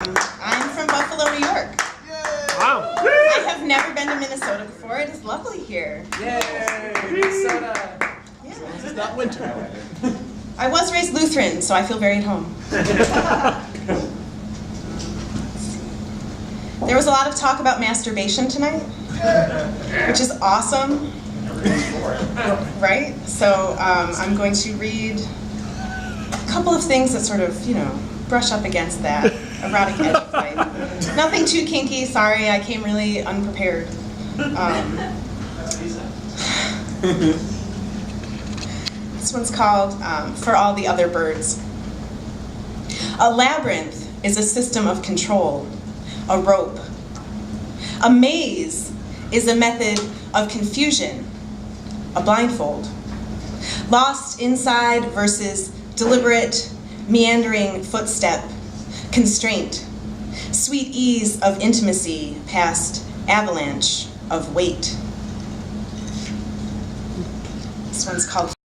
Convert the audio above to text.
I'm from Buffalo, New York. Wow. I have never been to Minnesota before. It is lovely here. Yay! Minnesota! Yeah. This is not winter. I was raised Lutheran, so I feel very at home. There was a lot of talk about masturbation tonight, which is awesome. Right? So I'm going to read a couple of things that sort of, brush up against that erotic edge of life. Nothing too kinky, sorry, I came really unprepared. This one's called For All the Other Birds. A labyrinth is a system of control, a rope. A maze is a method of confusion, a blindfold. Lost inside versus deliberate, meandering footstep, constraint. Sweet ease of intimacy past avalanche of weight. This one's called